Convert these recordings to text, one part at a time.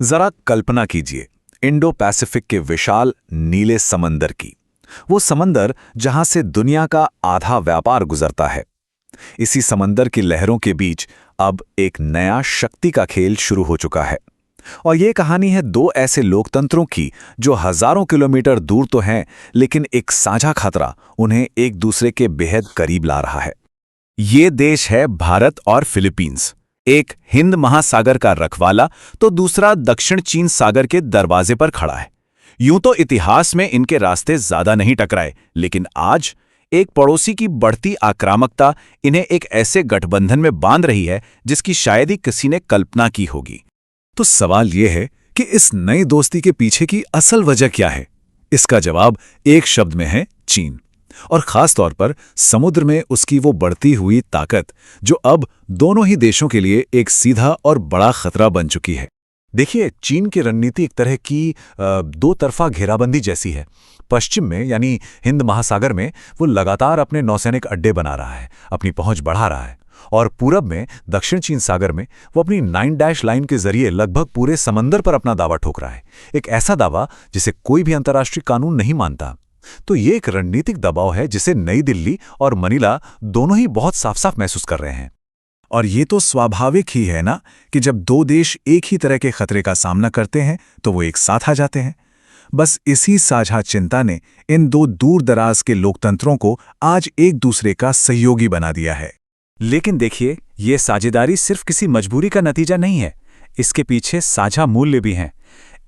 जरा कल्पना कीजिए Indo Pacific के विशाल नीले समंदर की। वो समंदर जहां से दुनिया का आधा व्यापार गुजरता है। इसी समंदर की लहरों के बीच अब एक नया शक्ति का खेल शुरू हो चुका है। और ये कहानी है दो ऐसे लोकतंत्रों की जो हजारों किलोमीटर दूर तो हैं, लेकिन एक साझा खतरा उन्हें एक दूसरे के बेहद करीब ला रहा है। ये देश है भारत और फिलीपींस। एक हिंद महासागर का रखवाला तो दूसरा दक्षिण चीन सागर के दरवाजे पर खड़ा है। यूं तो इतिहास में इनके रास्ते ज्यादा नहीं टकराए, लेकिन आज एक पड़ोसी की बढ़ती आक्रामकता इन्हें एक ऐसे गठबंधन में बांध रही है जिसकी शायद ही किसी ने कल्पना की होगी। तो सवाल यह है कि इस नई दोस्ती के पीछे की असल वजह क्या है? इसका जवाब एक शब्द में है चीन, और खास तौर पर समुद्र में उसकी वो बढ़ती हुई ताकत जो अब दोनों ही देशों के लिए एक सीधा और बड़ा खतरा बन चुकी है। देखिए, चीन की रणनीति एक तरह की दो तरफा घेराबंदी जैसी है। पश्चिम में यानी हिंद महासागर में वो लगातार अपने नौसैनिक अड्डे बना रहा है, अपनी पहुंच बढ़ा रहा है, और पूरब में दक्षिण चीन सागर में वो अपनी 9 लाइन के जरिए लगभग पूरे समंदर पर अपना दावा ठोक रहा है। एक ऐसा दावा जिसे कोई भी अंतर्राष्ट्रीय कानून नहीं मानता। तो ये एक रणनीतिक दबाव है जिसे नई दिल्ली और मनीला दोनों ही बहुत साफ साफ महसूस कर रहे हैं। और ये तो स्वाभाविक ही है ना कि जब दो देश एक ही तरह के खतरे का सामना करते हैं तो वो एक साथ आ जाते हैं। बस इसी साझा चिंता ने इन दो दूर दराज के लोकतंत्रों को आज एक दूसरे का सहयोगी बना दिया है। लेकिन देखिए, ये साझेदारी सिर्फ किसी मजबूरी का नतीजा नहीं है। इसके पीछे साझा मूल्य भी हैं।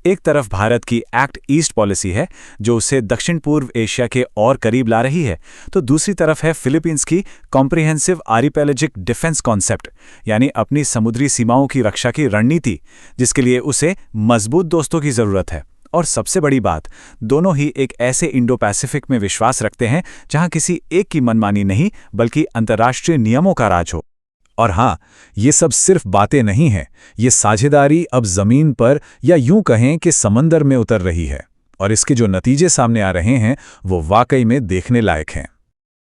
एक तरफ भारत की एक्ट ईस्ट पॉलिसी है जो उसे दक्षिण पूर्व एशिया के और करीब ला रही है, तो दूसरी तरफ है फिलीपींस की कॉम्प्रिहेंसिव आर्किपेलाजिक डिफेंस कॉन्सेप्ट, यानी अपनी समुद्री सीमाओं की रक्षा की रणनीति, जिसके लिए उसे मजबूत दोस्तों की जरूरत है। और सबसे बड़ी बात, दोनों ही एक ऐसे इंडो पैसिफिक में विश्वास रखते हैं जहां किसी एक की मनमानी नहीं बल्कि अंतर्राष्ट्रीय नियमों का राज हो। और हाँ, ये सब सिर्फ बातें नहीं हैं, ये साझेदारी अब जमीन पर या यूं कहें कि समंदर में उतर रही है, और इसके जो नतीजे सामने आ रहे हैं वो वाकई में देखने लायक हैं।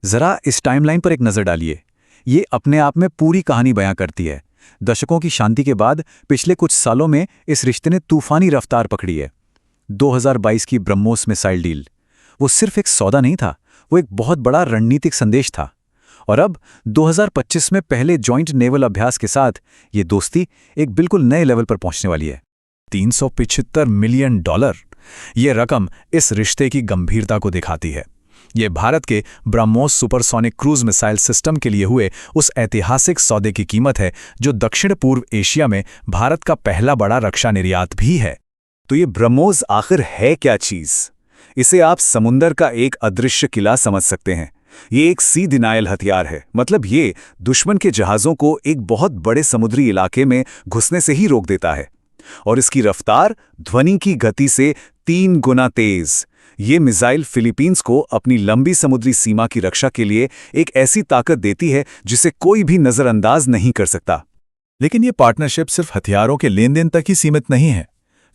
जरा इस टाइमलाइन पर एक नजर डालिए। ये अपने आप में पूरी कहानी बयां करती है। दशकों की शांति के बाद पिछले कुछ सालों में इस रिश्ते ने तूफानी रफ्तार पकड़ी है। 2022 की ब्रह्मोस मिसाइल डील, वो सिर्फ एक सौदा नहीं था, वो एक बहुत बड़ा रणनीतिक संदेश था। और अब 2025 में पहले जॉइंट नेवल अभ्यास के साथ ये दोस्ती एक बिल्कुल नए लेवल पर पहुंचने वाली है। $375 मिलियन, ये रकम इस रिश्ते की गंभीरता को दिखाती है। ये भारत के BrahMos supersonic cruise missile system के लिए हुए उस ऐतिहासिक सौदे की कीमत है जो दक्षिण पूर्व एशिया में भारत का पहला बड़ा रक्षा निर्यात भी है। तो ये ब्रह्मोस आखिर है क्या चीज? इसे आप समुंदर का एक अदृश्य किला समझ सकते हैं। ये एक सी डिनायल हथियार है, मतलब ये दुश्मन के जहाज़ों को एक बहुत बड़े समुद्री इलाके में घुसने से ही रोक देता है। और इसकी रफ्तार ध्वनि की गति से 3 गुना तेज। ये मिसाइल फिलीपींस को अपनी लंबी समुद्री सीमा की रक्षा के लिए एक ऐसी ताकत देती है जिसे कोई भी नजरअंदाज नहीं कर सकता। लेकिन ये पार्टनरशिप सिर्फ हथियारों के लेन देन तक ही सीमित नहीं है।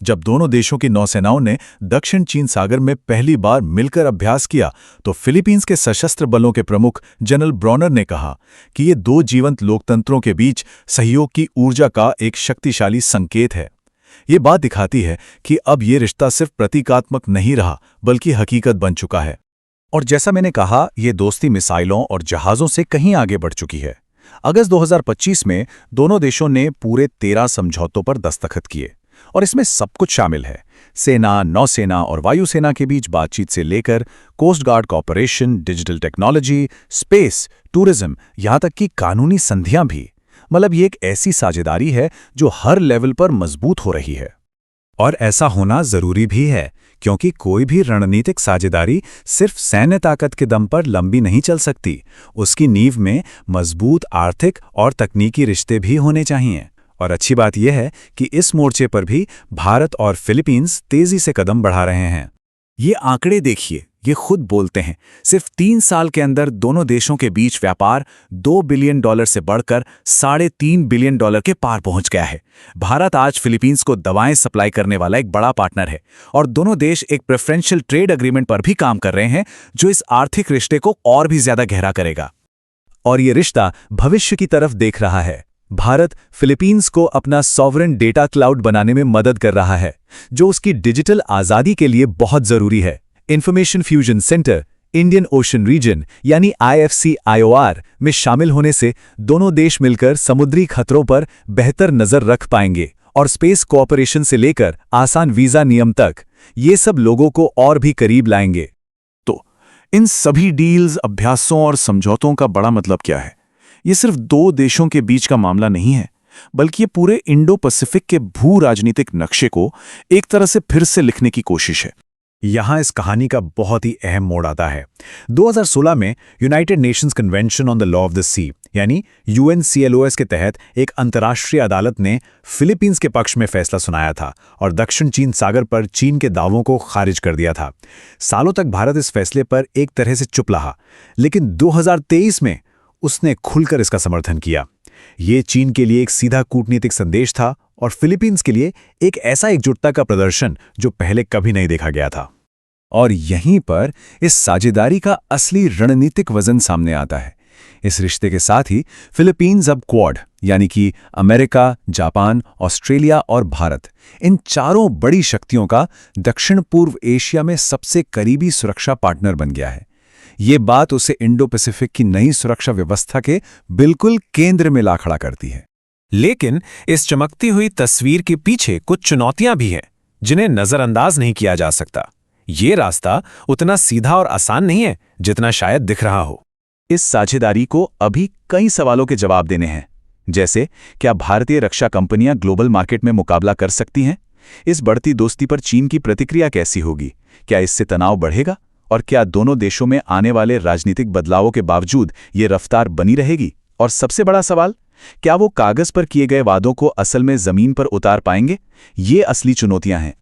जब दोनों देशों की नौसेनाओं ने दक्षिण चीन सागर में पहली बार मिलकर अभ्यास किया तो फिलीपींस के सशस्त्र बलों के प्रमुख जनरल ब्रॉनर ने कहा कि ये दो जीवंत लोकतंत्रों के बीच सहयोग की ऊर्जा का एक शक्तिशाली संकेत है। ये बात दिखाती है कि अब ये रिश्ता सिर्फ प्रतीकात्मक नहीं रहा बल्कि हकीकत बन चुका है। और जैसा मैंने कहा, ये दोस्ती मिसाइलों और जहाज़ों से कहीं आगे बढ़ चुकी है। अगस्त 2025 में दोनों देशों ने पूरे 13 समझौतों पर दस्तखत किए, और इसमें सब कुछ शामिल है। सेना, नौसेना और वायुसेना के बीच बातचीत से लेकर coast guard cooperation, digital technology, space, tourism, यहाँ तक कि कानूनी संधियां भी। मतलब ये एक ऐसी साझेदारी है जो हर लेवल पर मजबूत हो रही है। और ऐसा होना जरूरी भी है, क्योंकि कोई भी रणनीतिक साझेदारी सिर्फ सैन्य ताकत के दम पर लंबी नहीं चल सकती। उसकी नींव में मजबूत आर्थिक और तकनीकी रिश्ते भी होने चाहिए। और अच्छी बात यह है कि इस मोर्चे पर भी भारत और फिलीपींस तेजी से कदम बढ़ा रहे हैं। ये आंकड़े देखिए, ये खुद बोलते हैं। सिर्फ 3 साल के अंदर दोनों देशों के बीच व्यापार $2 बिलियन से बढ़कर $3.5 बिलियन के पार पहुंच गया है। भारत आज फिलीपींस को दवाएं सप्लाई करने वाला एक बड़ा पार्टनर है, और दोनों देश एक प्रेफरेंशियल ट्रेड एग्रीमेंट पर भी काम कर रहे हैं जो इस आर्थिक रिश्ते को और भी ज्यादा गहरा करेगा। और ये रिश्ता भविष्य की तरफ देख रहा है। भारत फिलीपींस को अपना सॉवरेन डेटा क्लाउड बनाने में मदद कर रहा है, जो उसकी डिजिटल आज़ादी के लिए बहुत ज़रूरी है। Information fusion centre Indian Ocean region यानी IFC-IOR में शामिल होने से दोनों देश मिलकर समुद्री खतरों पर बेहतर नज़र रख पाएंगे और स्पेस कोऑपरेशन से लेकर आसान वीज़ा नियम तक ये सब लोगों को और भी करीब लाएंगे। तो इन सभी डील्स, अभ्यासों और समझौतों का बड़ा मतलब क्या है? ये सिर्फ दो देशों के बीच का मामला नहीं है, बल्कि ये पूरे इंडो पैसिफिक के भू राजनीतिक नक्शे को एक तरह से फिर से लिखने की कोशिश है। यहाँ इस कहानी का बहुत ही अहम मोड़ आता है। 2016 में United Nations Convention on the Law of the Sea यानी UNCLOS के तहत एक अंतर्राष्ट्रीय अदालत ने फिलीपींस के पक्ष में फैसला सुनाया था और दक्षिण चीन सागर पर चीन के दावों को खारिज कर दिया था। सालों तक भारत इस फैसले पर एक तरह से चुप रहा, लेकिन 2023 में उसने खुलकर इसका समर्थन किया। ये चीन के लिए एक सीधा कूटनीतिक संदेश था और फिलीपींस के लिए एक ऐसा एकजुटता का प्रदर्शन जो पहले कभी नहीं देखा गया था। और यहीं पर इस साझेदारी का असली रणनीतिक वजन सामने आता है। इस रिश्ते के साथ ही फिलीपींस अब क्वाड यानी कि अमेरिका, जापान, ऑस्ट्रेलिया और भारत, इन चारों बड़ी शक्तियों का दक्षिण पूर्व एशिया में सबसे करीबी सुरक्षा पार्टनर बन गया है। ये बात उसे इंडो पैसिफिक की नई सुरक्षा व्यवस्था के बिल्कुल केंद्र में ला खड़ा करती है। लेकिन इस चमकती हुई तस्वीर के पीछे कुछ चुनौतियां भी हैं, जिन्हें नजरअंदाज नहीं किया जा सकता। ये रास्ता उतना सीधा और आसान नहीं है जितना शायद दिख रहा हो। इस साझेदारी को अभी कई सवालों के जवाब देने हैं, जैसे क्या भारतीय रक्षा कंपनियां ग्लोबल मार्केट में मुकाबला कर सकती हैं? इस बढ़ती दोस्ती पर चीन की प्रतिक्रिया कैसी होगी? क्या इससे तनाव बढ़ेगा? और क्या दोनों देशों में आने वाले राजनीतिक बदलावों के बावजूद ये रफ्तार बनी रहेगी? और सबसे बड़ा सवाल, क्या वो कागज पर किए गए वादों को असल में जमीन पर उतार पाएंगे? ये असली चुनौतियां हैं।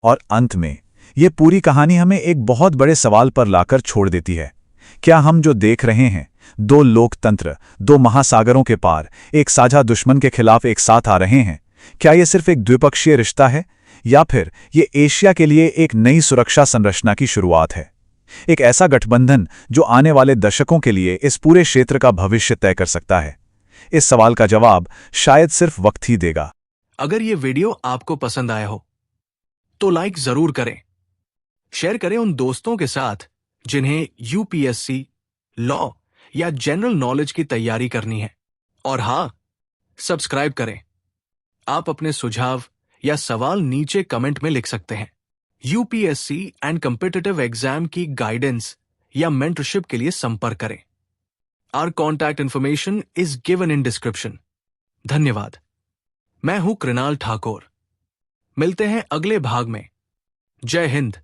और अंत में ये पूरी कहानी हमें एक बहुत बड़े सवाल पर लाकर छोड़ देती है। क्या हम जो देख रहे हैं, दो लोकतंत्र, दो महासागरों के पार, एक साझा दुश्मन के खिलाफ एक साथ आ रहे हैं, क्या ये सिर्फ एक द्विपक्षीय रिश्ता है या फिर ये एशिया के लिए एक नई सुरक्षा संरचना की शुरुआत है? एक ऐसा गठबंधन जो आने वाले दशकों के लिए इस पूरे क्षेत्र का भविष्य तय कर सकता है? इस सवाल का जवाब शायद सिर्फ वक्त ही देगा। अगर ये वीडियो आपको पसंद आया हो तो लाइक जरूर करें, शेयर करें उन दोस्तों के साथ जिन्हें UPSC, लॉ या जनरल नॉलेज की तैयारी करनी है। और हाँ, सब्सक्राइब करें। आप अपने सुझाव या सवाल नीचे कमेंट में लिख सकते हैं। UPSC एंड कॉम्पिटिटिव एग्जाम की गाइडेंस या मेंटरशिप के लिए संपर्क करें। Our contact information is given in description. धन्यवाद। मैं हूं कृणाल ठाकुर। मिलते हैं अगले भाग में। जय हिंद।